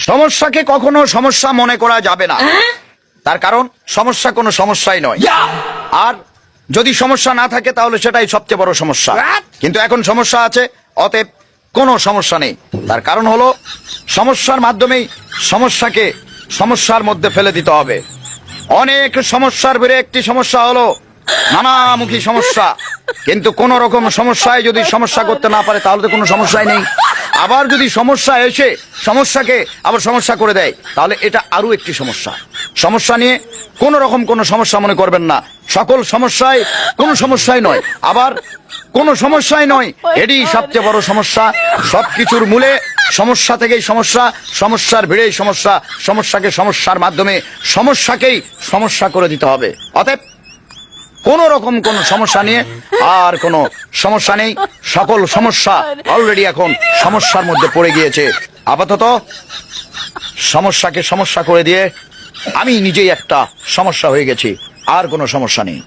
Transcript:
সমস্যাকে কখনো সমস্যা মনে করা যাবে না, তার কারণ সমস্যা কোনো সমস্যাই নয়। আর যদি সমস্যা না থাকে তাহলে সেটাই সবচেয়ে বড় সমস্যা। কিন্তু এখন সমস্যা আছে, অতএব কোনো সমস্যা নেই। তার কারণ হলো সমস্যার মাধ্যমেই সমস্যাকে সমস্যার মধ্যে ফেলে দিতে হবে। অনেক সমস্যার ভিড়ে একটি সমস্যা হলো নানামুখী সমস্যা। কিন্তু কোন রকম সমস্যায় যদি সমস্যা করতে না পারে তাহলে তো কোনো সমস্যাই নেই। আবার যদি সমস্যা এসে সমস্যাকে আবার সমস্যা করে দেয় তাহলে এটা আরো একটি সমস্যা। সমস্যা নিয়ে কোন রকম কোনো সমস্যা মনে করবেন না। সকল সমস্যায় কোনো সমস্যাই নয়, আবার কোনো সমস্যাই নয়, এটি সবচেয়ে বড় সমস্যা। সবকিছুর মূলে সমস্যা থেকেই সমস্যা, সমস্যার ভিড়েই সমস্যা, সমস্যাকে সমস্যার মাধ্যমে সমস্যাকেই সমস্যা করে দিতে হবে। অতএব কোন রকম কোন সমস্যা নিয়ে আর কোনো সমস্যা নেই। সকল সমস্যা অলরেডি এখন সমস্যার মধ্যে পড়ে গিয়েছে। আপাতত সমস্যাকে সমস্যা করে দিয়ে আমি নিজেই একটা সমস্যা হয়ে গেছি, আর কোনো সমস্যা নেই।